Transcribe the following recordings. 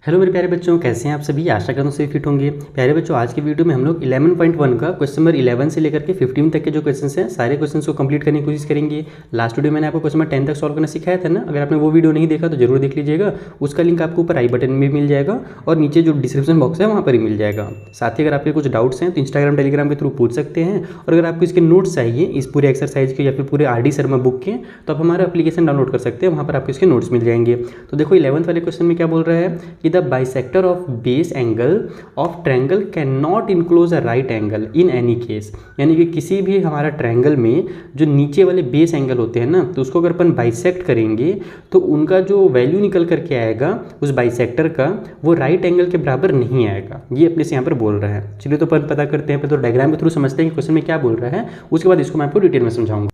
Hello मेरे प्यारे बच्चों, कैसे हैं आप सभी। आशा करता हूँ सभी फिट होंगे। प्यारे बच्चों, आज के वीडियो में हम लोग 11.1 का क्वेश्चन नंबर 11 से लेकर के 15 तक के जो क्वेश्चंस हैं सारे क्वेश्चंस को कंप्लीट करने की कोशिश करेंगे। लास्ट वीडियो मैंने आपको क्वेश्चन नंबर 10 तक सॉल्व करना सिखाया था ना। अगर आपने वो वीडियो नहीं देखा तो जरूर देख लीजिएगा। उसका लिंक आपको ऊपर आई बटन में मिल जाएगा और नीचे जो डिस्क्रिप्शन बॉक्स है वहाँ पर ही मिल जाएगा। साथ ही अगर आपके कुछ डाउट्स हैं तो इंस्टाग्राम टेलीग्राम के थ्रू पूछ सकते हैं। और अगर आपको इसके नोट्स चाहिए इस पूरे एक्सरसाइज के या फिर पूरे RD शर्मा बुक के, तो आप हमारा एप्लीकेशन डाउनलोड कर सकते हैं। वहाँ पर आपको इसके नोट्स मिल जाएंगे। तो देखो 11th वाले क्वेश्चन में क्या बोल रहा है कि the bisector of base angle of triangle can not enclose a right angle in any case. यानी कि किसी भी हमारा ट्रायंगल में जो नीचे वाले बेस एंगल होते हैं ना, तो उसको अगर अपन बाइसेक्ट करेंगे तो उनका जो वैल्यू निकल करके आएगा उस बाइसेक्टर का, वो राइट एंगल के बराबर नहीं आएगा। ये अपने से यहाँ पर बोल रहा है। चलिए तो अपन पता करते हैं। तो डायग्राम के थ्रू समझते हैं कि क्वेश्चन में क्या बोल रहा है, उसके बाद इसको मैं आपको डिटेल में समझाऊंगा।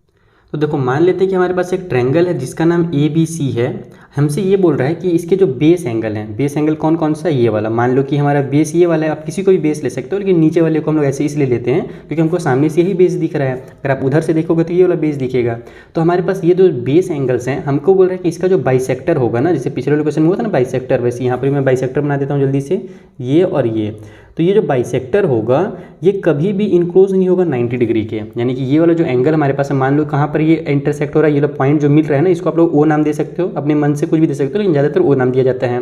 तो देखो, मान लेते हैं कि हमारे पास एक ट्रायंगल है जिसका नाम ABC है। हमसे ये बोल रहा है कि इसके जो बेस एंगल हैं, बेस एंगल कौन कौन सा, ये वाला। मान लो कि हमारा बेस ये वाला है। आप किसी को भी बेस ले सकते हो, लेकिन नीचे वाले को हम लोग ऐसे इसलिए लेते हैं क्योंकि हमको सामने से यही बेस दिख रहा है। अगर आप उधर से देखोगे तो ये वाला बेस दिखेगा। तो हमारे पास ये जो बेस एंगल्स हैं, हमको बोल रहा है कि इसका जो बाइसेक्टर होगा ना, जैसे पिछले वाले क्वेश्चन में हुआ था ना बाइसेक्टर, वैसे यहाँ पर मैं बाइसेक्टर बना देता हूँ जल्दी से, ये और ये। तो ये जो बाइसेक्टर होगा ये कभी भी इनक्लोज नहीं होगा 90 डिग्री के। यानी कि ये वाला जो एंगल हमारे पास है, मान लो कहाँ पर ये इंटरसेक्ट हो रहा है, ये वाला पॉइंट जो मिल रहा है ना, इसको आप लोग O नाम दे सकते हो, अपने मन से कुछ भी दे सकते हो, लेकिन ज़्यादातर O नाम दिया जाता है।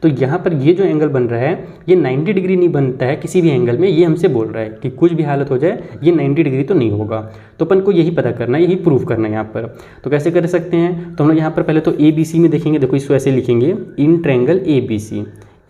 तो यहाँ पर ये जो एंगल बन रहा है ये 90 डिग्री नहीं बनता है किसी भी एंगल में। ये हमसे बोल रहा है कि कुछ भी हालत हो जाए ये 90 डिग्री तो नहीं होगा। तो अपन को यही पता करना है, यही प्रूव करना है यहाँ पर। तो कैसे कर सकते हैं, तो हम लोग यहाँ पर पहले तो ABC में देखेंगे। देखो इसको ऐसे लिखेंगे, इन ट्रायंगल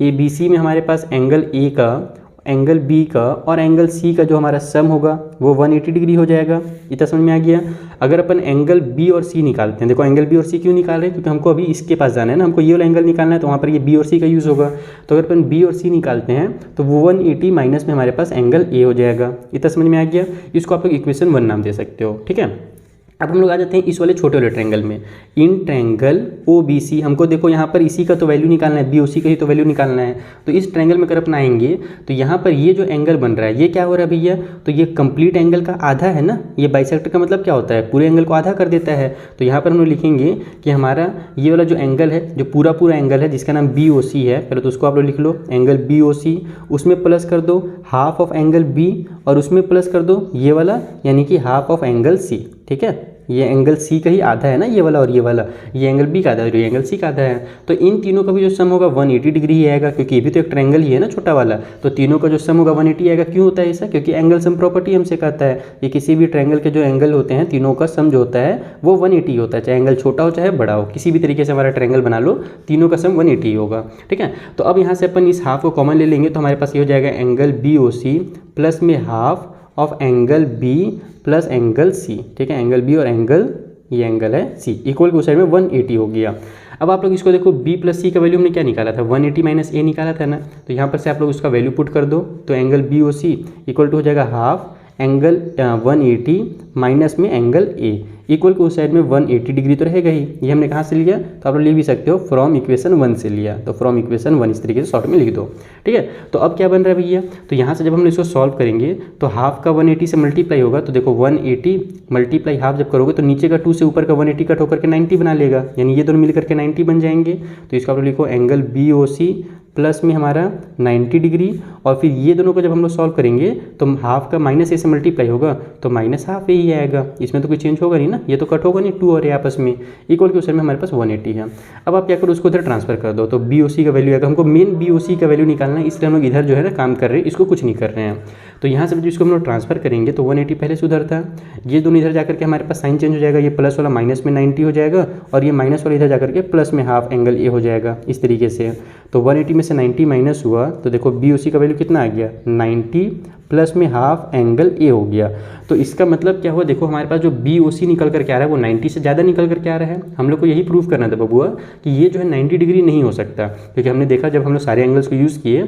ABC में हमारे पास एंगल A का, एंगल B का और एंगल C का जो हमारा सम होगा वो 180 डिग्री हो जाएगा। इतना समझ में आ गया। अगर अपन एंगल B और C निकालते हैं, देखो एंगल B और C क्यों निकाल रहे हैं, क्योंकि हमको अभी इसके पास जाना है ना, हमको ये वाला एंगल निकालना है, तो वहाँ पर ये B और C का यूज़ होगा। तो अगर अपन B और C निकालते हैं तो वो 180 माइनस में हमारे पास एंगल A हो जाएगा। इतना समझ में आ गया। इसको आप लोग इक्वेशन 1 नाम दे सकते हो, ठीक है। अब हम लोग आ जाते हैं इस वाले छोटे वाले ट्रायंगल में। इन ट्रायंगल OBC, हमको देखो यहाँ पर इसी का तो वैल्यू निकालना है, BOC का ही तो वैल्यू निकालना है। तो इस ट्रायंगल में अगर अपन आएंगे तो यहाँ पर ये जो एंगल बन रहा है ये क्या हो रहा है भैया, तो ये कंप्लीट एंगल का आधा है ना। ये बाइसेक्टर का मतलब क्या होता है, पूरे एंगल को आधा कर देता है। तो यहाँ पर हम लोग लिखेंगे कि हमारा ये वाला जो एंगल है, जो पूरा एंगल है जिसका नाम BOC है, पहले तो उसको आप लोग लिख लो, एंगल BOC, उसमें प्लस कर दो हाफ ऑफ एंगल B और उसमें प्लस कर दो ये वाला, यानी कि हाफ ऑफ एंगल C, ठीक है। ये एंगल C का ही आधा है ना, ये वाला और ये वाला, ये एंगल B का आधा है और ये एंगल C का आधा है। तो इन तीनों का भी जो सम होगा 180 डिग्री ही आएगा, क्योंकि ये भी तो एक ट्रायंगल ही है ना छोटा वाला। तो तीनों का जो सम होगा 180 आएगा। क्यों होता है ऐसा, क्योंकि एंगल सम प्रॉपर्टी हमसे कहता है कि किसी भी ट्रायंगल के जो एंगल होते हैं तीनों का सम जो होता है वो 180 होता है, चाहे एंगल छोटा हो चाहे बड़ा हो। किसी भी तरीके से हमारा ट्रायंगल बना लो, तीनों का सम 180 होगा, ठीक है। तो अब यहाँ से अपन इस हाफ को कॉमन ले लेंगे तो हमारे पास ये हो जाएगा एंगल BOC प्लस में half of angle B plus angle C, ठीक है। एंगल B और एंगल, ये एंगल है C, इक्वल के उस साइड में 180 हो गया। अब आप लोग इसको देखो, B प्लस C का वैल्यू हमने क्या निकाला था, 180 माइनस A निकाला था ना। तो यहाँ पर से आप लोग उसका वैल्यू पुट कर दो, तो एंगल BOC इक्वल टू हो जाएगा हाफ एंगल 180 माइनस में एंगल A, इक्वल के उस साइड में 180 डिग्री तो रहेगा ही। ये हमने कहाँ से लिया, तो आप लोग ले भी सकते हो फ्रॉम इक्वेशन 1 से लिया। तो फ्रॉम इक्वेशन 1 इस तरीके से शॉर्ट में लिख दो, ठीक है। तो अब क्या बन रहा है भैया, तो यहाँ से जब हम इसको सॉल्व करेंगे तो हाफ का 180 से मल्टीप्लाई होगा। तो देखो 180 मल्टीप्लाई हाफ जब करोगे तो नीचे का 2 से ऊपर का 180 कट होकर के 90 बना लेगा, यानी ये दोनों मिलकर के 90 बन जाएंगे। तो इसको आप लोग लिखो एंगल BOC प्लस में हमारा 90 डिग्री, और फिर ये दोनों को जब हम लोग सॉल्व करेंगे तो हाफ का माइनस A से मल्टीप्लाई होगा तो माइनस हाफ A ही आएगा। इसमें तो कोई चेंज होगा नहीं ना, ये तो कट होगा नहीं, 2 और A आपस में, इक्वल के उस में हमारे पास 180 है। अब आप क्या करो, उसको उधर ट्रांसफर कर दो, तो BOC का वैल्यू आएगा। हमको मेन BOC का वैल्यू निकालना है, इसलिए हम लोग इधर जो है ना काम कर रहे हैं, इसको कुछ नहीं कर रहे हैं। तो यहाँ से इसको हम लोग ट्रांसफर करेंगे तो 180 पहले से उधर था, ये दोनों इधर जाकर के हमारे पास साइन चेंज हो जाएगा, ये प्लस वाला माइनस में 90 हो जाएगा और ये माइनस वाला इधर जाकर के प्लस में हाफ एंगल A हो जाएगा, इस तरीके से। तो 180 में से 90 माइनस हुआ तो देखो BOC का वैल्यू कितना आ गया, 90 प्लस में हाफ एंगल A हो गया। तो इसका मतलब क्या हुआ, देखो हमारे पास जो BOC निकल करके आ रहा है वो 90 से ज़्यादा निकल करके आ रहा है। हम लोग को यही प्रूव करना था बबुआ कि ये जो है 90 डिग्री नहीं हो सकता, क्योंकि हमने देखा जब हम लोग सारे एंगल्स को यूज़ किए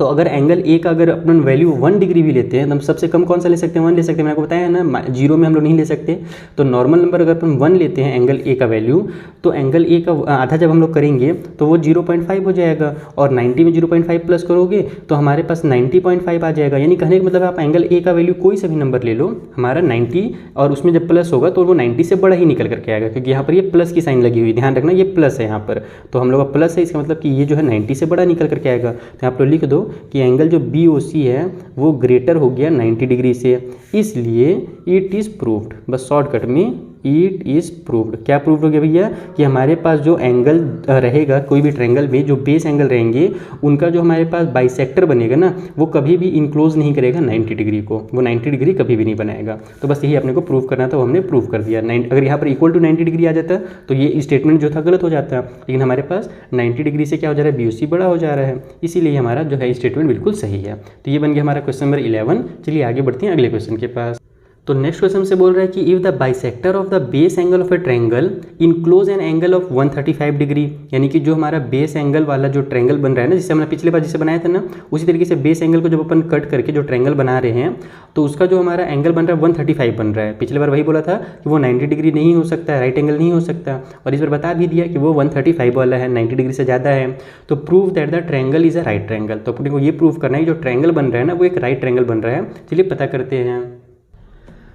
तो अगर एंगल ए का अगर अपन वैल्यू 1 डिग्री भी लेते हैं तो हम सबसे कम कौन सा ले सकते हैं, 1 ले सकते हैं। मैंने आपको बताया है ना, जीरो में हम लोग नहीं ले सकते। तो नॉर्मल नंबर अगर अपन 1 लेते हैं एंगल ए का वैल्यू, तो एंगल ए का आधा जब हम लोग करेंगे तो वो 0.5 हो जाएगा, और 90 में 0.5 प्लस करोगे तो हमारे पास 90.5 आ जाएगा। यानी कहने का मतलब आप एंगल ए का वैल्यू कोई सा भी नंबर ले लो, हमारा 90 और उसमें जब प्लस होगा तो वो 90 से बड़ा ही निकल करके आएगा, क्योंकि यहाँ पर ये प्लस की साइन लगी हुई, ध्यान रखना ये प्लस है यहाँ पर। तो हम लोग का प्लस है, इसका मतलब कि ये जो है 90 से बड़ा निकल करके आएगा। तो यहाँ पर लिख दो कि एंगल जो BOC है वो ग्रेटर हो गया 90 डिग्री से, इसलिए इट इज़ प्रूव्ड। बस शॉर्टकट में इट इज़ प्रूव्ड। क्या प्रूव्ड हो गया भैया, कि हमारे पास जो एंगल रहेगा कोई भी ट्रायंगल में, जो बेस एंगल रहेंगे उनका जो हमारे पास बाइसेक्टर बनेगा ना, वो कभी भी इनक्लोज नहीं करेगा 90 डिग्री को, वो 90 डिग्री कभी भी नहीं बनाएगा। तो बस यही अपने को प्रूव करना था, वो हमने प्रूव कर दिया। अगर यहाँ पर इक्वल टू 90 डिग्री आ जाता तो ये स्टेटमेंट जो था गलत हो जाता, लेकिन हमारे पास 90 डिग्री से क्या हो जा रहा है, BOC बड़ा हो जा रहा है, इसीलिए हमारा जो है स्टेटमेंट बिल्कुल सही है। तो ये बन गया हमारा क्वेश्चन नंबर 11। चलिए आगे बढ़ते हैं अगले क्वेश्चन के पास। तो नेक्स्ट क्वेश्चन से बोल रहा है कि if the bisector of the base angle of a triangle enclose an angle of 135 degree, यानी कि जो हमारा बेस एंगल वाला जो ट्रायंगल बन रहा है ना, जिससे हमने पिछले बार जिसे बनाया था ना, उसी तरीके से बेस एंगल को जब अपन कट करके जो ट्रायंगल बना रहे हैं तो उसका जो हमारा एंगल बन रहा है 135 बन रहा है। पिछले बार वही बोला था कि वो 90 डिग्री नहीं हो सकता, राइट एंगल नहीं हो सकता, और इस बार बता भी दिया कि वो 135 वाला है, 90 डिग्री से ज़्यादा है। तो prove that the triangle is a right triangle. तो अपने को ये प्रूव करना है कि जो ट्रायंगल बन रहा है ना वो एक राइट ट्रायंगल बन रहा है। चलिए पता करते हैं।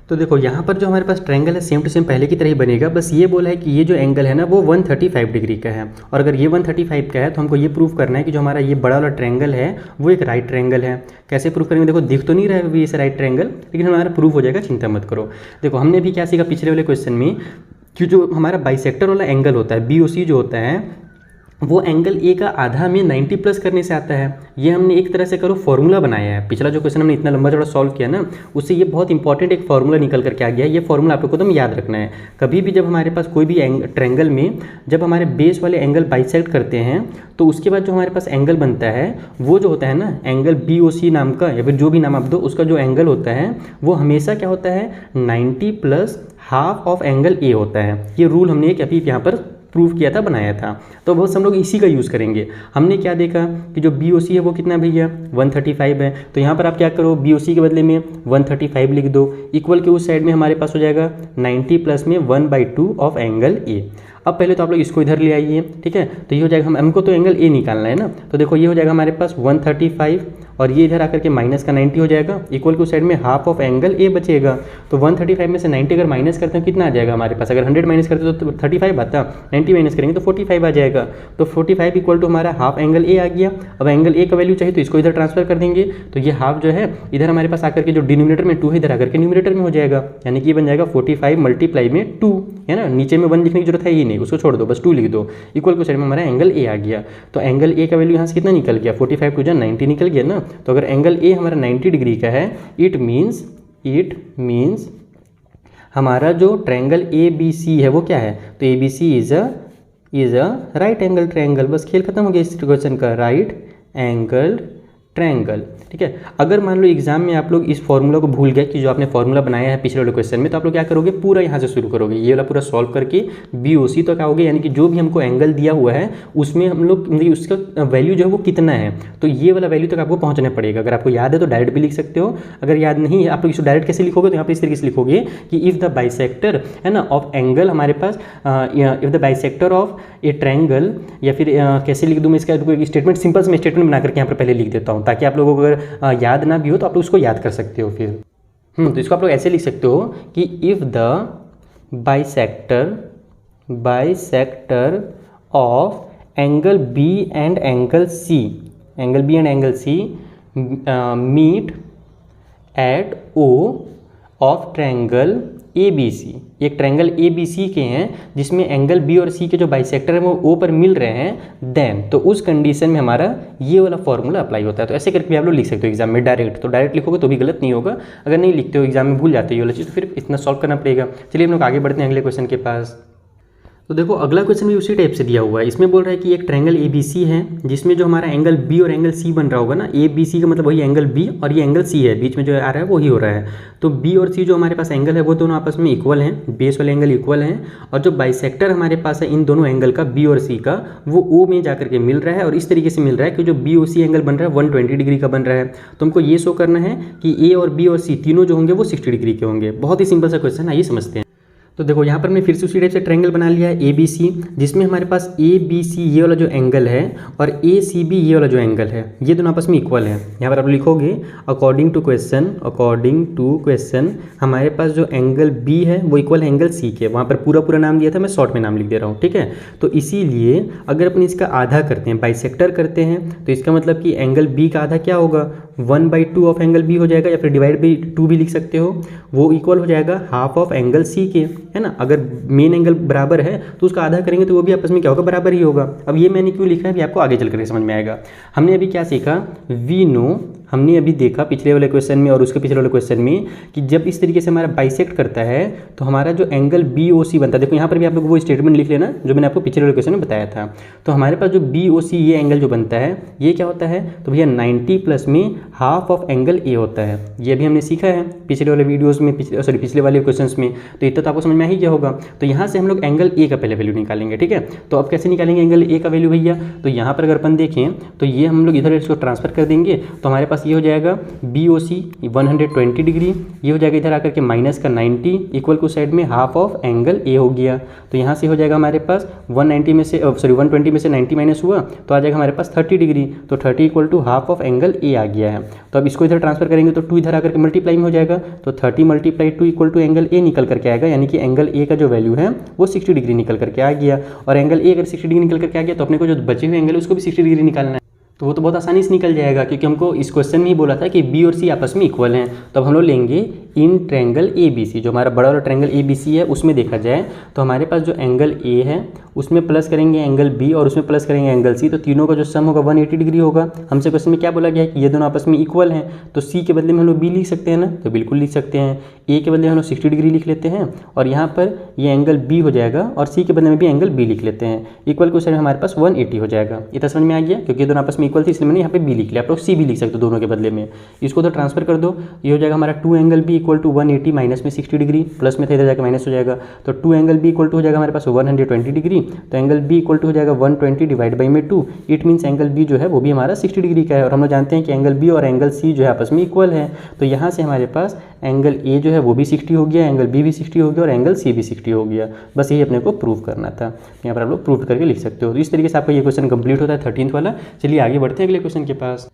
तो देखो यहाँ पर जो हमारे पास ट्रायंगल है सेम टू सेम पहले की तरह ही बनेगा, बस ये बोला है कि ये जो एंगल है ना वो 135 डिग्री का है, और अगर ये 135 का है तो हमको ये प्रूव करना है कि जो हमारा ये बड़ा वाला ट्रायंगल है वो एक राइट ट्रायंगल है। कैसे प्रूव करेंगे, देखो दिख तो नहीं रहा है अभी इसे राइट ट्रायंगल, लेकिन हमारा प्रूव हो जाएगा, चिंता मत करो। देखो हमने भी क्या सीखा पिछले वाले क्वेश्चन में कि जो हमारा बाइसेक्टर वाला एंगल होता है BOC जो होता है वो एंगल ए का आधा में 90 प्लस करने से आता है। ये हमने एक तरह से करो फॉर्मूला बनाया है। पिछला जो क्वेश्चन हमने इतना लंबा चौड़ा सॉल्व किया ना, उससे ये बहुत इंपॉर्टेंट एक फॉर्मूला निकल करके आ गया है। ये फॉर्मूला आप लोग को एकदम याद रखना है। कभी भी जब हमारे पास कोई भी ट्रायंगल में जब हमारे बेस वाले एंगल बाइसेक्ट करते हैं तो उसके बाद जो हमारे पास एंगल बनता है वो जो होता है ना एंगल BOC नाम का, या फिर जो भी नाम आप दो, उसका जो एंगल होता है वो हमेशा क्या होता है 90 प्लस हाफ ऑफ एंगल ए होता है। ये रूल हमने एक अभी यहाँ पर प्रूव किया था, बनाया था। तो बस हम लोग इसी का यूज़ करेंगे। हमने क्या देखा कि जो BOC है वो कितना भैया 135 है, तो यहाँ पर आप क्या करो BOC के बदले में 135 लिख दो, इक्वल के उस साइड में हमारे पास हो जाएगा 90 प्लस में 1/2 ऑफ एंगल ए। अब पहले तो आप लोग इसको इधर ले आइए, ठीक है। तो ये हो जाएगा, हमको तो एंगल ए निकालना है ना, तो देखो ये हो जाएगा हमारे पास 135 और ये इधर आकर के माइनस का 90 हो जाएगा, इक्वल के उस साइड में हाफ ऑफ एंगल ए बचेगा। तो 135 में से 90 अगर माइनस करते हैं कितना आ जाएगा हमारे पास, अगर 100 माइनस करते तो 35 आता, 90 माइनस करेंगे तो 45 आ जाएगा। तो 45 इक्वल टू हमारा हाफ एंगल ए आ गया। अब एंगल ए का वैल्यू चाहिए तो इसको इधर ट्रांसफर कर देंगे, तो ये हाफ जो है इधर हमारे पास आकर के जो डिनोमिनेटर में 2 है इधर आकर के न्यूमिनेटर में हो जाएगा, यानी कि ये बन जाएगा 45 मल्टीप्लाई में 2, है ना। नीचे में 1 लिखने की जरूरत है ही नहीं, उसको छोड़ दो, बस 2 लिख दो, इक्वल के साइड में हमारा एंगल ए आ गया। तो एंगल ए का वैल्यू यहाँ से कितना निकल गया 45 टू 90 निकल गया ना। तो अगर एंगल ए हमारा 90 डिग्री का है, इट मीन्स हमारा जो ट्रायंगल ABC है वो क्या है, तो ABC is a right angle triangle. बस खेल खत्म हो गया इस क्वेश्चन का, राइट एंगल ट्रायंगल, ठीक है। अगर मान लो एग्जाम में आप लोग इस फॉर्मूला को भूल गए कि जो आपने फॉर्मूला बनाया है पिछले वाले क्वेश्चन में, तो आप लोग क्या करोगे पूरा यहाँ से शुरू करोगे, ये वाला पूरा सॉल्व करके BOC तो क्या होगा, यानी कि जो भी हमको एंगल दिया हुआ है उसमें हम लोग उसका वैल्यू जो है वो कितना है, तो ये वाला वैल्यू तक आपको पहुँचना पड़ेगा। अगर आपको याद है तो डायरेक्ट भी लिख सकते हो, अगर याद नहीं है आप लोग इसको डायरेक्ट कैसे लिखोगे, तो यहाँ पर इस तरीके से लिखोगे कि इफ़ द बाइसेक्टर है ना ऑफ एंगल हमारे पास, if the bisector of a triangle, या फिर कैसे लिख दूँ मैं इसका स्टेटमेंट, सिंपल से मैं स्टेटमेंट बना करके यहाँ पर पहले लिख देता हूँ ताकि आप लोगों को अगर याद ना भी हो तो आप लोग उसको याद कर सकते हो फिर। तो इसको आप लोग ऐसे लिख सकते हो कि if the bisector of angle B and angle C meet at O of triangle ABC। एक ट्रायंगल ABC के हैं जिसमें एंगल B और C के जो बाइसेक्टर हैं वो O पर मिल रहे हैं, देन तो उस कंडीशन में हमारा ये वाला फॉर्मूला अप्लाई होता है। तो ऐसे करके आप लोग लिख सकते हो एग्जाम में डायरेक्ट, तो डायरेक्ट लिखोगे तो भी गलत नहीं होगा, अगर नहीं लिखते हो एग्जाम में भूल जाते हो ये वाला चीज़ तो फिर इतना सॉल्व करना पड़ेगा। चलिए हम लोग आगे बढ़ते हैं अगले क्वेश्चन के पास। तो देखो अगला क्वेश्चन भी उसी टाइप से दिया हुआ है। इसमें बोल रहा है कि एक ट्रायंगल ए बी सी है जिसमें जो हमारा एंगल बी और एंगल सी बन रहा होगा ना, ए बी सी का मतलब वही एंगल बी और ये एंगल सी है, बीच में जो आ रहा है वही हो रहा है। तो बी और सी जो हमारे पास एंगल है वो दोनों आपस में इक्वल हैं, बेस वाले एंगल इक्वल हैं, और जो बाइसेक्टर हमारे पास है इन दोनों एंगल का बी और सी का वो ओ में जाकर के मिल रहा है, और इस तरीके से मिल रहा है कि जो बी ओ सी एंगल बन रहा है 120 डिग्री का बन रहा है। तो हमको ये शो करना है कि ए और बी और सी तीनों जो होंगे वो 60 डिग्री के होंगे। बहुत ही सिंपल सा क्वेश्चन है, ये समझते हैं। तो देखो यहाँ पर मैं फिर से उसी टाइप से ट्रायंगल बना लिया है ए बी सी, जिसमें हमारे पास ए बी सी ये वाला जो एंगल है और ए सी बी ये वाला जो एंगल है ये दोनों आपस में इक्वल है। यहाँ पर आप लिखोगे अकॉर्डिंग टू क्वेश्चन हमारे पास जो एंगल बी है वो इक्वल है एंगल सी के। वहाँ पर पूरा नाम दिया था, मैं शॉर्ट में नाम लिख दे रहा हूँ, ठीक है। तो इसीलिए अगर अपन इसका आधा करते हैं, बाइसेक्टर करते हैं, तो इसका मतलब कि एंगल बी का आधा क्या होगा, 1/2 ऑफ एंगल बी हो जाएगा, या फिर डिवाइड बाई 2 भी लिख सकते हो। वो इक्वल हो जाएगा हाफ ऑफ एंगल सी के, है ना। अगर मेन एंगल बराबर है तो उसका आधा करेंगे तो वो भी आपस में क्या होगा, बराबर ही होगा। अब ये मैंने क्यों लिखा है, अभी आपको आगे चल कर समझ में आएगा। हमने अभी क्या सीखा, वी नो, हमने अभी देखा पिछले वाले क्वेश्चन में और उसके पिछले वाले क्वेश्चन में कि जब इस तरीके से हमारा बाइसेक्ट करता है तो हमारा जो एंगल बी ओ सी बनता है, देखो यहाँ पर भी आप लोग वो स्टेटमेंट लिख लेना जो मैंने आपको पिछले वाले क्वेश्चन में बताया था। तो हमारे पास जो बी ओ सी ये एंगल जो बनता है ये क्या होता है, तो भैया 90 प्लस में हाफ ऑफ एंगल ए होता है। ये भी हमने सीखा है पिछले वाले वीडियोज़ में, पिछले वाले क्वेश्चन में। तो इतना तो आपको समझ में आ ही गया होगा। तो यहाँ से हम लोग एंगल ए का पहले वैल्यू निकालेंगे, ठीक है। तो अब कैसे निकालेंगे एंगल ए का वैल्यू भैया, तो यहाँ पर अगर अपन देखें तो ये हम लोग इधर इसको ट्रांसफर कर देंगे, तो हमारे पास ये हो जाएगा बी ओ सी 120 डिग्री, ये हो जाएगा इधर आकर के माइनस का 90 इक्वल टू साइड में हाफ ऑफ एंगल ए हो गया। तो यहाँ से हो जाएगा हमारे पास 120 में से 90 माइनस हुआ तो आ जाएगा हमारे पास 30 डिग्री, तो 30 equal to half of angle A आ गया है। तो अब इसको इधर ट्रांसफर करेंगे तो 2 इधर आकर के मल्टीप्लाई में हो जाएगा, तो 30 × 2 इक्वल टू एंगल ए निकल करके आएगा, यानी कि एंगल ए का जो वैल्यू है वो 60 डिग्री निकल करके आ गया। और एंगल ए अगर 60 डिग्री निकल करके आ गया तो अपने को जो बचे हुए एंगल है उसको भी 60 डिग्री निकालना है। तो वो तो बहुत आसानी से निकल जाएगा, क्योंकि हमको इस क्वेश्चन में ही बोला था कि बी और सी आपस में इक्वल हैं। तो अब हम लोग लेंगे in triangle A B C, जो हमारा बड़ा वाला ट्रायंगल ए बी सी है उसमें देखा जाए तो हमारे पास जो एंगल ए है उसमें प्लस करेंगे एंगल बी और उसमें प्लस करेंगे एंगल सी, तो तीनों का जो सम होगा 180 डिग्री होगा। हमसे क्वेश्चन में क्या बोला गया है कि ये दोनों आपस में इक्वल हैं, तो सी के बदले में हम लोग बी लिख सकते हैं ना, तो बिल्कुल लिख सकते हैं। ए के बदले हम लोग 60 डिग्री लिख लेते हैं, और यहाँ पर ये एंगल बी हो जाएगा, और सी के बदले में भी एंगल बी लिख लेते हैं। इक्वल के साइड हमारे पास 180 हो जाएगा। इतना समझ में आ गया, क्योंकि दोनों आपस में इक्वल थी इसलिए मैंने यहाँ पे बी लिख लिया। आप लोग सी भी लिख सकते हो दोनों के बदले में। इसको तो ट्रांसफर कर दो, ये हो जाएगा हमारा 2 angle B equal to 180 minus में 60 डिग्री, प्लस में था इधर जाकर माइनस हो जाएगा, तो 2 एंगल बी इक्वल टू हो जाएगा हमारे पास 120 डिग्री, तो एंगल बी इक्वल टू हो जाएगा 120 डिवाइड बाई में 2। इट मीन्स एंगल बी जो है वो भी हमारा 60 डिग्री का है, और हम लोग जानते हैं कि एंगल बी और एंगल सी जो है आपस में इक्वल है। तो यहाँ से हमारे पास एंगल ए जो है वो भी 60 हो गया, एंगल बी भी 60 हो गया, और एंगल सी भी 60 हो गया। बस यही अपने को प्रूव करना था। यहाँ पर आप लोग प्रूव करके लिख सकते हो। तो इस तरीके से आपका ये क्वेश्चन कंप्लीट होता है 13th वाला। चलिए आगे बढ़ते हैं अगले क्वेश्चन के पास।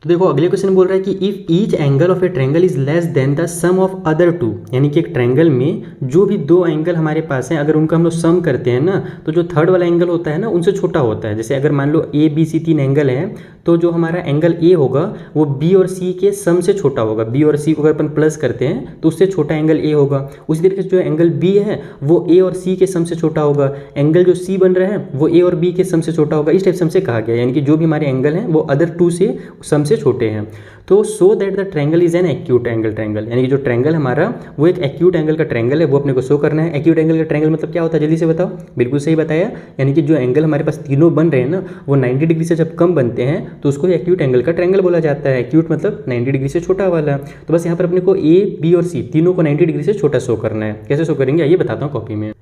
तो देखो अगले क्वेश्चन बोल रहा है कि if each angle of a triangle is less than the sum of other two, यानी कि एक ट्रायंगल में जो भी 2 एंगल हमारे पास हैं अगर उनका हम लोग सम करते हैं ना, तो जो थर्ड वाला एंगल होता है ना उनसे छोटा होता है। जैसे अगर मान लो ए बी सी 3 एंगल हैं, तो जो हमारा एंगल ए होगा वो बी और सी के सम से छोटा होगा। बी और सी को अगर अपन प्लस करते हैं तो उससे छोटा एंगल ए होगा। उसी तरीके से जो एंगल बी है वो ए और सी के सम से छोटा होगा। एंगल जो सी बन रहा है वो ए और बी के सम से छोटा होगा। इस टाइप से हमसे कहा गया, यानी कि जो भी हमारे एंगल हैं वो अदर 2 से सम से छोटे हैं। तो so that the triangle is an acute angle triangle, यानी कि जो ट्रायंगल हमारा वो एक एक्यूट एंगल का ट्रायंगल है, वो अपने को शो करना है। एक्यूट एंगल का ट्रायंगल मतलब क्या होता है, जल्दी से बताओ। बिल्कुल सही बताया, यानी कि जो एंगल हमारे पास तीनों बन रहे हैं ना वो 90 डिग्री से जब कम बनते हैं तो उसको एक्यूट एंगल का ट्रायंगल बोला जाता है। एक्यूट मतलब 90 डिग्री से छोटा वाला। तो बस यहाँ पर अपने को ए बी और सी तीनों को 90 डिग्री से छोटा शो करना है। कैसे शो करेंगे आइए बताता हूँ कॉपी में।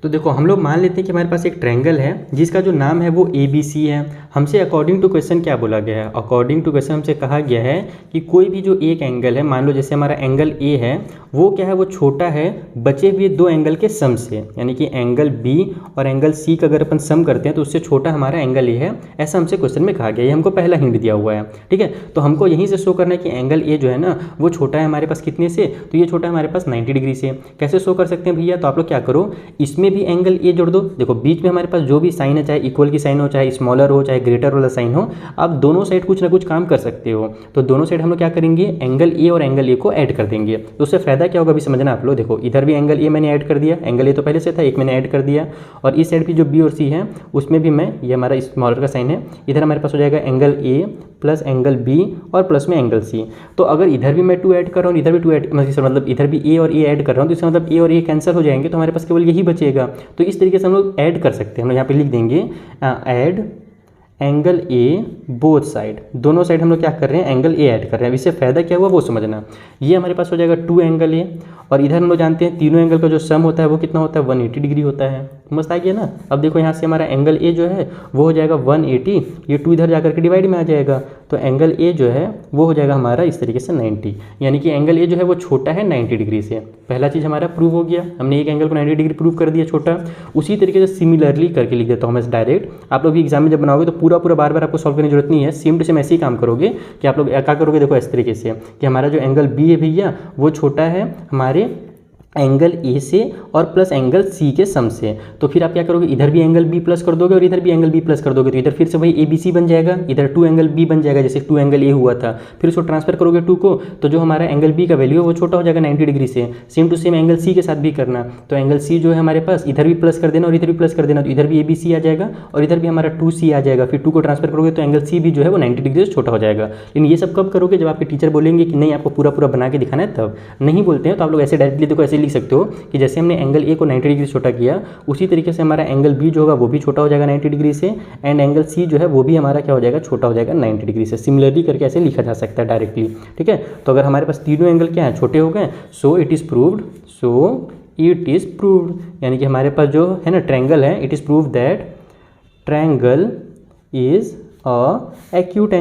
तो देखो हम लोग मान लेते हैं कि हमारे पास एक ट्रायंगल है जिसका जो नाम है वो ए बी सी है। हमसे अकॉर्डिंग टू क्वेश्चन क्या बोला गया है, अकॉर्डिंग टू क्वेश्चन हमसे कहा गया है कि कोई भी जो एक एंगल है, मान लो जैसे हमारा एंगल ए है वो क्या है, वो छोटा है बचे हुए 2 एंगल के सम से, यानी कि एंगल बी और एंगल सी का अगर अपन सम करते हैं तो उससे छोटा हमारा एंगल ए है। ऐसा हमसे क्वेश्चन में कहा गया, ये हमको पहला हिंट दिया हुआ है, ठीक है। तो हमको यहीं से शो करना है कि एंगल ए जो है ना वो छोटा है हमारे पास कितने से, तो ये छोटा है हमारे पास 90 डिग्री से। कैसे शो कर सकते हैं भैया, तो आप लोग क्या करो, इसमें भी एंगल ए जोड़ दो। देखो बीच में हमारे पास जो भी साइन है, चाहे इक्वल की साइन हो, चाहे स्मॉलर हो, चाहे ग्रेटर वाला साइन हो, आप दोनों साइड कुछ ना कुछ काम कर सकते हो। तो दोनों साइड हम लोग क्या करेंगे, एंगल ए और एंगल ए को ऐड कर देंगे। तो उससे फायदा क्या होगा अभी समझना आप लोग। देखो इधर भी एंगल ए मैंने ऐड कर दिया, एंगल ए तो पहले से था, एक मैंने ऐड कर दिया, और इस साइड भी जो बी और सी है उसमें भी मैं, ये हमारा स्मॉलर का साइन है, इधर हमारे पास हो जाएगा angle A plus angle B और प्लस में एंगल सी। तो अगर इधर भी मैं 2 ऐड कर रहा हूँ, इधर भी 2 ऐड, मतलब इधर भी ए और ए ऐड कर रहा हूँ, तो इसका मतलब ए और ए कैंसिल हो जाएंगे, तो हमारे पास केवल यही बचेगा। तो इस तरीके से हम लोग ऐड कर सकते हैं। हम लोग यहाँ पे लिख देंगे add angle A both side, दोनों साइड हम लोग क्या कर रहे हैं, एंगल ए ऐड कर रहे हैं। अब इससे फ़ायदा क्या हुआ वो समझना। ये हमारे पास हो जाएगा 2 एंगल ए, और इधर हम लोग जानते हैं तीनों एंगल का जो सम होता है वो कितना होता है, 180 डिग्री होता है। मस्त आ गया ना। अब देखो यहाँ से हमारा एंगल ए जो है वो हो जाएगा 180, ये 2 इधर जाकर के डिवाइड में आ जाएगा, तो एंगल ए जो है वो हो जाएगा हमारा इस तरीके से 90, यानी कि एंगल ए जो है वो छोटा है 90 डिग्री से। पहला चीज़ हमारा प्रूव हो गया, हमने एक एंगल को 90 डिग्री प्रूव कर दिया छोटा। उसी तरीके से सिमिलरली करके लिख देता हूँ मैं डायरेक्ट। आप लोग भी एग्जाम में जब बनाओगे तो पूरा बार बार आपको सॉल्व करने की जरूरत नहीं है, सेम टू सेम ऐसे ही काम करोगे कि आप लोग क्या करोगे, देखो इस तरीके से कि हमारा जो एंगल बी है भैया वो छोटा है हमारे एंगल ए से और प्लस एंगल सी के सम से। तो फिर आप क्या करोगे, इधर भी एंगल बी प्लस कर दोगे और इधर भी एंगल बी प्लस कर दोगे, तो इधर फिर से वही ए बी सी बन जाएगा, इधर 2 एंगल बी बन जाएगा जैसे 2 एंगल ए हुआ था। फिर उसको ट्रांसफर करोगे 2 को, तो जो हमारा एंगल बी का वैल्यू है वो छोटा हो जाएगा 90 डिग्री से। Same to same angle C के साथ भी करना, तो एंगल सी जो है हमारे पास इधर भी प्लस कर देना और इधर भी प्लस कर देना, तो इधर भी ए बी सी आ जाएगा और इधर भी हमारा 2C आ जाएगा। फिर 2 को ट्रांसफर करोगे तो एंगल सी भी जो है वो 90 डिग्री से छोटा हो जाएगा। लेकिन ये सब कब करोगे, जब आपके टीचर बोलेंगे कि नहीं आपको पूरा बना के दिखाना है, तब नहीं बोलते हैं तो आप लोग ऐसे डायरेक्टली देखो ऐसे लिख सकते हो कि जैसे हमने एंगल ए को 90 डिग्री छोटा किया, उसी तरीके से हमारा एंगल बी जो होगा वो भी छोटा हो जाएगा 90 डिग्री से, एंड एंगल सी जो है वो भी हमारा क्या हो जाएगा, छोटा हो जाएगा 90 डिग्री से। सिमिलरली करके ऐसे लिखा जा सकता है डायरेक्टली, ठीक है। तो अगर हमारे पास तीनों एंगल क्या है, छोटे हो गए, सो इट इज़ प्रूव्ड, यानी कि हमारे पास जो है ना ट्रायंगल है, it is proved that triangle is a acute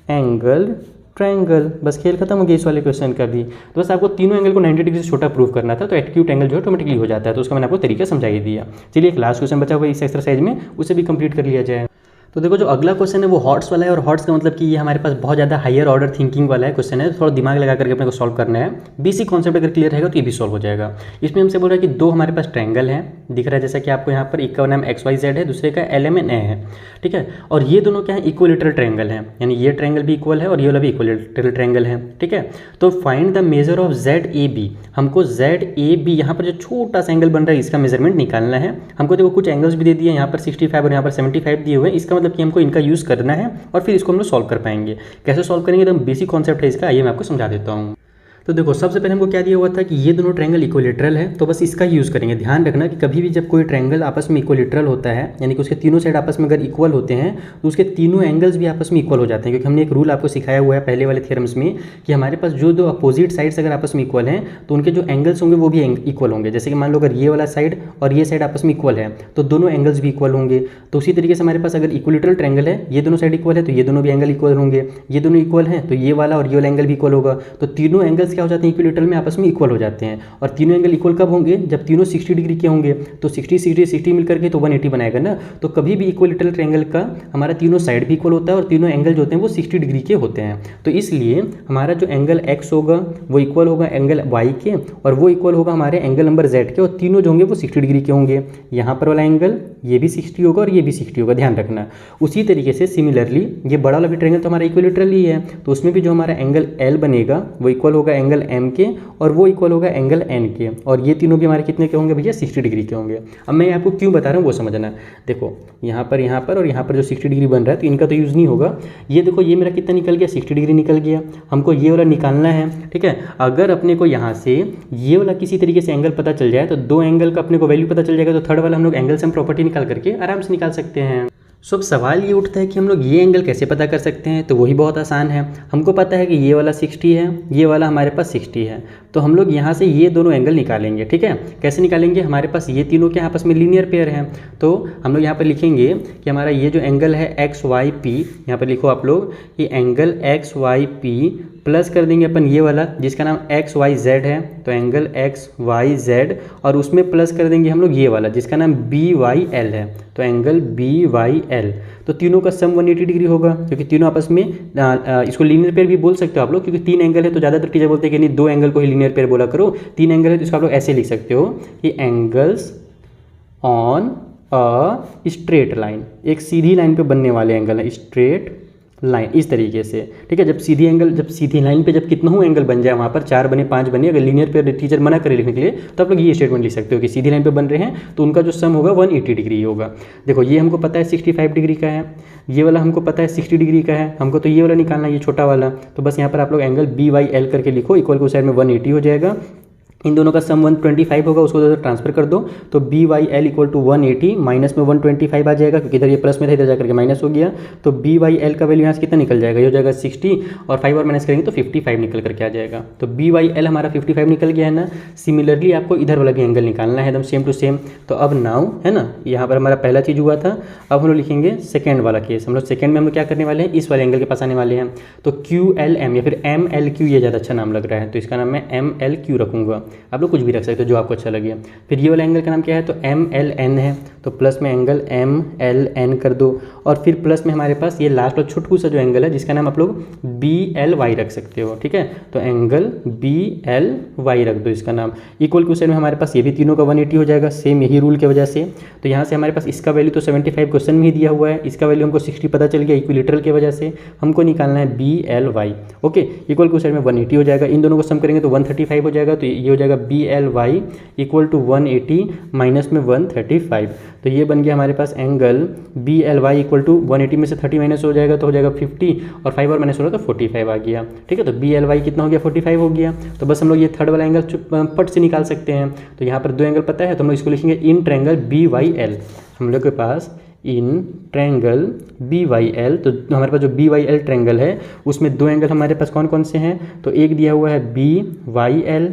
angle triangle. बस खेल खत्म हो गया इस वाले क्वेश्चन का भी। तो बस आपको तीनों एंगल को 90 डिग्री से छोटा प्रूव करना था, तो एक्यूट एंगल जो ऑटोमेटिकली हो जाता है। तो उसका मैंने आपको तरीका समझा ही दिया। चलिए एक लास्ट क्वेश्चन बचा हुआ इस एक्सरसाइज में, उसे भी कंप्लीट कर लिया जाए। तो देखो जो अगला क्वेश्चन है वो हॉट्स वाला है, और हॉट्स का मतलब कि ये हमारे पास बहुत ज़्यादा हायर ऑर्डर थिंकिंग वाला है क्वेश्चन है, तो थोड़ा दिमाग लगा करके अपने को सॉल्व करना है। बेसिक कॉन्सेप्ट अगर क्लियर रहेगा तो ये भी सॉल्व हो जाएगा। इसमें हमसे बोल रहा है कि 2 हमारे पास ट्रायंगल है, दिख रहा है जैसा कि आपको यहाँ पर, एक का नाम XYZ है, दूसरे का LMNA है, ठीक है। और ये दोनों क्या है, इक्वलेटरल ट्रायंगल है, यानी ये ट्रायंगल भी इक्वल है और ये वाला भी इक्वलेटरल ट्रायंगल है, ठीक है। तो find the measure of ZAB, हमको ZAB यहाँ पर जो छोटा सा एंगल बन रहा है इसका मेजरमेंट निकालना है। हमको देखो कुछ एंगल्स भी दे दिए, यहाँ पर 65 और यहाँ पर 75 दिए हुए हैं। इसका मतलब कि हमको इनका यूज़ करना है और फिर इसको हम लोग सॉल्व कर पाएंगे। कैसे सॉल्व करेंगे, तो बेसिक कॉन्सेप्ट है इसका, आइए मैं आपको समझा देता हूँ। तो देखो सबसे पहले हमको क्या दिया हुआ था कि ये दोनों ट्रायंगल इक्वलेटरल है, तो बस इसका यूज़ करेंगे। ध्यान रखना कि कभी भी जब कोई ट्रायंगल आपस में इक्वलेटरल होता है, यानी कि उसके तीनों साइड आपस में अगर इक्वल होते हैं तो उसके तीनों एंगल्स भी आपस में इक्वल हो जाते हैं। क्योंकि हमने एक रूल आपको सिखाया हुआ है पहले वाले थ्योरम्स में कि हमारे पास जो 2 अपोजिट साइड्स अगर आपस में इक्वल हैं तो उनके जो एंगल्स होंगे वो भी इक्वल होंगे। जैसे कि मान लो अगर ये वाला साइड और ये साइड आपस में इक्वल है तो दोनों एंगल्स भी इक्वल होंगे। तो उसी तरीके से हमारे पास अगर इक्वलेटरल ट्रायंगल है, ये दोनों साइड इक्वल है तो ये दोनों भी एंगल इक्वल होंगे, ये दोनों इक्वल हैं तो ये वाला और ये वाला एंगल भी इक्वल होगा। तो तीनों एंगल्स क्या हो जाते हैं, इक्वलेटरल आपस में इक्वल हो जाते हैं। और तीनों एंगल इक्वल कब होंगे, जब तीनों 60 डिग्री के होंगे। तो 60 मिलकर के तो 180 बनाएगा ना। तो कभी भी इक्वलेटरल ट्रायंगल का हमारा तीनों साइड भी इक्वल होता है और तीनों एंगल जो होते हैं वो 60 डिग्री के होते हैं। तो इसलिए हमारा जो एंगल x होगा वो इक्वल होगा एंगल y के, और वो इक्वल होगा हमारे एंगल नंबर z के, और तीनों जो होंगे वो 60 डिग्री के होंगे। यहाँ पर वाला एंगल ये भी 60 होगा और ये भी 60 होगा, ध्यान रखना। उसी तरीके से सिमिलरली ये बड़ा वाला भी ट्रायंगल तो हमारा इक्वलेटरल ही है, तो उसमें भी जो हमारा एंगल L बनेगा वो इक्वल होगा एंगल M के, और वो इक्वल होगा एंगल N के, और ये तीनों भी हमारे कितने के होंगे भैया, 60 डिग्री के होंगे। अब मैं आपको क्यों बता रहा हूँ वो समझना। देखो यहाँ पर और यहाँ पर जो 60 डिग्री बन रहा है तो इनका तो यूज़ नहीं होगा। ये देखो ये मेरा कितना निकल गया, 60 डिग्री निकल गया। हमको ये वाला निकालना है, ठीक है। अगर अपने को यहाँ से ये वाला किसी तरीके से एंगल पता चल जाए तो 2 एंगल का अपने को वैल्यू पता चल जाएगा, तो थर्ड वाला हम लोग एंगल सम प्रॉपर्टी निकाल करके आराम से निकाल सकते हैं। अब सवाल ये उठता है कि हम लोग ये एंगल कैसे पता कर सकते हैं। तो वही बहुत आसान है। हमको पता है कि ये वाला 60 है, ये वाला हमारे पास 60 है, तो हम लोग यहाँ से ये दोनों एंगल निकालेंगे, ठीक है। कैसे निकालेंगे, हमारे पास ये तीनों के आपस में लीनियर पेयर हैं, तो हम लोग यहाँ पर लिखेंगे कि हमारा ये जो एंगल है XYP, यहाँ पर लिखो आप लोग कि एंगल XYP प्लस कर देंगे अपन ये वाला जिसका नाम XYZ है, तो एंगल XYZ, और उसमें प्लस कर देंगे हम लोग ये वाला जिसका नाम BYL है, तो एंगल BYL। तो तीनों का सम 180 डिग्री होगा, क्योंकि तीनों आपस में इसको लीनियर पेयर भी बोल सकते हो आप लोग, क्योंकि 3 एंगल है तो ज़्यादातर टीचर बोलते हैं कि नहीं 2 एंगल को ही लीनियर पेयर बोला करो। 3 एंगल है तो इसको आप लोग ऐसे लिख सकते हो कि angles on a straight line, एक सीधी लाइन पे बनने वाले एंगल है, स्ट्रेट लाइन इस तरीके से, ठीक है। जब सीधी लाइन पे जब कितना हो एंगल बन जाए, वहाँ पर 4 बने 5 बने, अगर लीनियर पे टीचर मना करे लिखने के लिए तो आप लोग ये स्टेटमेंट लिख सकते हो कि सीधी लाइन पे बन रहे हैं तो उनका जो सम होगा 180 डिग्री होगा। देखो ये हमको पता है 65 डिग्री का है, ये वाला हमको पता है 60 डिग्री का है, हमको तो ये वाला निकालना है, ये छोटा वाला। तो बस यहाँ पर आप लोग एंगल BYL करके लिखो, इक्वल को साइड में 180 हो जाएगा। इन दोनों का सम 125 होगा, उसको इधर ट्रांसफर कर दो तो BYL इक्वल टू 180 माइनस में 125 आ जाएगा, क्योंकि इधर ये प्लस में था, इधर जाकर के माइनस हो गया। तो BYL का वैल्यू यहाँ से कितना निकल जाएगा, ये हो जाएगा 60 और 5 और माइनस करेंगे तो 55 निकल करके आ जाएगा। तो BYL हमारा 55 निकल गया है ना। सिमिलरली आपको इधर वाला भी एंगल निकालना है एकदम सेम टू सेम। तो अब नाउ है ना, यहाँ पर हमारा पहला चीज़ हुआ था, अब हम लोग लिखेंगे सेकेंड वाला केस। हम लोग सेकेंड में हम लोग क्या करने वाले हैं, इस वाले एंगल के पास आने वाले हैं। तो QLM या फिर MLQ, ये ज़्यादा अच्छा नाम लग रहा है तो इसका नाम मैं MLQ रखूँगा, आप लोग कुछ भी रख तो जो आपको अच्छा लगे। फिर ये वाला एंगल का नाम क्या है, तो MLN है, तो प्लस में एंगल MLN कर दो। और फिर प्लस में हमारे पास ये लास्ट और छोटू सा जो एंगल है जिसका नाम आप लोग BLY रख सकते हो, ठीक है। तो एंगल BLY रख दो इसका नाम। इक्वल क्वेश्चन में हमारे पास ये भी तीनों का 180 हो जाएगा, सेम यही रूल की वजह से। तो यहाँ से हमारे पास इसका वैल्यू तो 75 क्वेश्चन में ही दिया हुआ है, इसका वैल्यू हमको 60 पता चल गया इक्विलेटरल की वजह से। हमको निकालना है BLY, ओके। इक्वल क्वेश्चन में 180 हो जाएगा, इन दोनों को सम करेंगे तो 135 हो जाएगा। तो ये हो जाएगा BLY इक्वल टू 180 माइनस में 135। तो ये बन गया हमारे पास एंगल BLY इक्वल टू 180 में से 30 माइनस हो जाएगा तो हो जाएगा 50 और 5 और माइनस हो रहा तो 45 आ गया, ठीक है। तो BLY कितना हो गया, 45 हो गया। तो बस हम लोग ये थर्ड वाला एंगल पट से निकाल सकते हैं। तो यहाँ पर दो एंगल पता है तो हम लोग इसको लिखेंगे इन ट्रायंगल BYL। हम लोग के पास इन ट्रायंगल BYL, तो हमारे पास जो BYL ट्रायंगल है उसमें दो एंगल हमारे पास कौन कौन से हैं, तो एक दिया हुआ है BYL,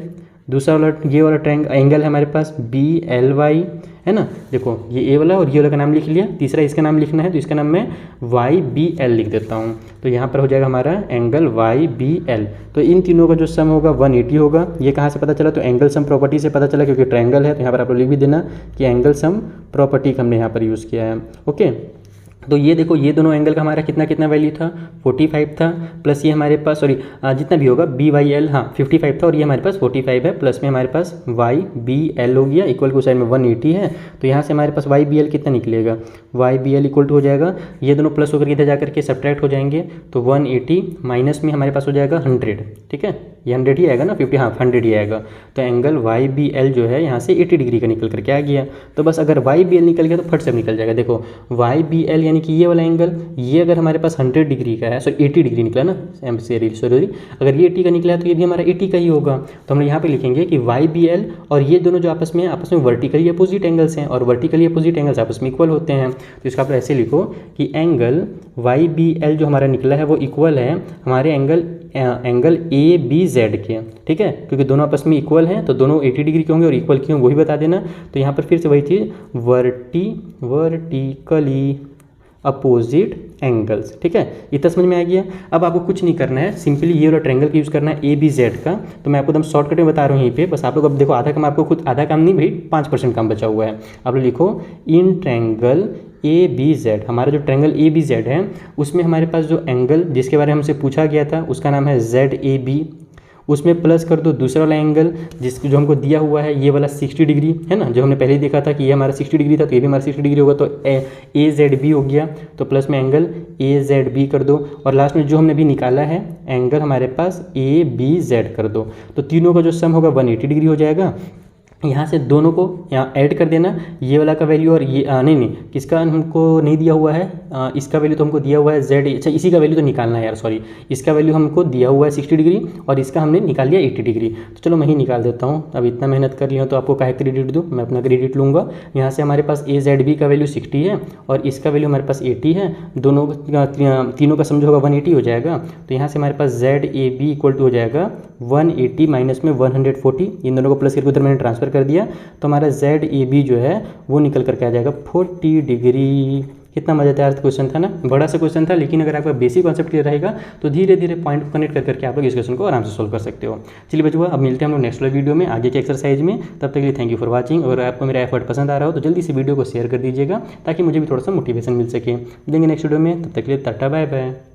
दूसरा वाला ये वाला एंगल है हमारे पास BLY, है ना। देखो ये ए वाला और ये वाला का नाम लिख लिया, तीसरा इसका नाम लिखना है तो इसका नाम मैं YBL लिख देता हूँ। तो यहाँ पर हो जाएगा हमारा एंगल YBL। तो इन तीनों का जो सम होगा 180 होगा। ये कहाँ से पता चला, तो एंगल सम प्रॉपर्टी से पता चला, क्योंकि ट्रायंगल है। तो यहाँ पर आप लोग लिख भी देना कि एंगल सम प्रॉपर्टी का हमने यहाँ पर यूज़ किया है, ओके। तो ये देखो ये दोनों एंगल का हमारा कितना कितना वैल्यू था, 45 था, प्लस ये हमारे पास सॉरी जितना भी होगा BYL, हाँ 55 था और ये हमारे पास 45 है, प्लस में हमारे पास YBL हो गया, इक्वल को साइड में 180 है। तो यहाँ से हमारे पास YBL कितना निकलेगा, YBL इक्वल टू हो जाएगा, ये दोनों प्लस होकर इधर जाकर के सब्ट्रैक्ट हो जाएंगे तो 180 माइनस में हमारे पास हो जाएगा 100, ठीक है। ये 100 ही आएगा ना, 50 हाँ 100 ही आएगा। तो एंगल YBL जो है यहाँ से 80 डिग्री का निकल करके आ गया। तो बस अगर YBL निकल गया तो फट से निकल जाएगा। देखो YBL यानी कि ये वाला एंगल, ये अगर हमारे पास 100 डिग्री का है, सॉरी 80 डिग्री निकला ना, सॉरी अगर ये 80 का निकला है तो ये भी हमारा 80 का ही होगा। तो हम यहाँ पे लिखेंगे कि YBL और ये दोनों जो आपस में वर्टिकली अपोजिट एंगल्स हैं और वर्टिकली अपोजिट एंगल्स आपस में इक्वल होते हैं। तो इसका आप ऐसे लिखो कि एंगल YBL जो हमारा निकला है वो इक्वल है हमारे एंगल ABZ के, ठीक है। क्योंकि दोनों आपस में इक्वल हैं तो दोनों 80 डिग्री के होंगे और इक्वल क्यों वही बता देना। तो यहाँ पर फिर से वही चीज़ वर्टिकली अपोजिट एंगल्स, ठीक है। इतना समझ में आ गया। अब आपको कुछ नहीं करना है, सिंपली ये वाला ट्रायंगल का यूज़ करना है ABZ का। तो मैं आपको एकदम शॉर्टकट में बता रहा हूँ यहीं पे, बस आप लोग अब देखो आधा काम आपको खुद, आधा काम नहीं भाई 5% काम बचा हुआ है। आप लोग लिखो इन ट्रायंगल ABZ। हमारा जो ट्रायंगल ABZ है उसमें हमारे पास जो एंगल जिसके बारे में हमसे पूछा गया था उसका नाम है ZAB। उसमें प्लस कर दो दूसरा वाला एंगल जो हमको दिया हुआ है ये वाला 60 डिग्री है ना, जो हमने पहले ही देखा था कि ये हमारा 60 डिग्री था तो ये भी हमारा 60 डिग्री होगा। तो AZB हो गया, तो प्लस में एंगल AZB कर दो और लास्ट में जो हमने भी निकाला है एंगल हमारे पास ABZ कर दो। तो तीनों का जो सम होगा 180 डिग्री हो जाएगा। यहाँ से दोनों को यहाँ ऐड कर देना, ये वाला का वैल्यू और ये नहीं किसका हमको नहीं दिया हुआ है, इसका वैल्यू तो हमको दिया हुआ है Z। अच्छा इसी का वैल्यू तो निकालना है यार, सॉरी इसका वैल्यू हमको दिया हुआ है 60 डिग्री और इसका हमने निकाल लिया 80 डिग्री। तो चलो मैं ही निकाल देता हूँ, अब इतना मेहनत कर लिया तो आपको काहे क्रेडिट दूँ, मैं अपना क्रेडिट लूँगा। यहाँ से हमारे पास AZB का वैल्यू 60 है और इसका वैल्यू हमारे पास 80 है, दोनों तीनों का समझो होगा 180 हो जाएगा। तो यहाँ से हमारे पास ZAB इक्वल टू हो जाएगा 180 माइनस में 140, इन दोनों को प्लस करके उधर मैंने ट्रांसफर कर दिया। तो हमारा ZAB जो है वो निकल करके आ जाएगा 40 डिग्री। कितना मज़ेदार क्वेश्चन था ना, बड़ा सा क्वेश्चन था, लेकिन अगर आपका बेसिक कॉन्सेप्ट क्लियर रहेगा तो धीरे धीरे पॉइंट को कनेक्ट करके आप लोग इस क्वेश्चन को आराम से सोल्व कर सकते हो। चलिए बच्चों अब मिलते हैं हम लोग नेक्स्ट वाले वीडियो में आगे के एक्सरसाइज में। तब तक के लिए थैंक यू फॉर वाचिंग। अगर आपको मेरा एफर्ट पसंद आ रहा हो तो जल्दी से वीडियो को शेयर कर दीजिएगा ताकि मुझे भी थोड़ा सा मोटिवेशन मिल सके। देंगे नेक्स्ट वीडियो में, तब तक के लिए टाटा बाय बाय।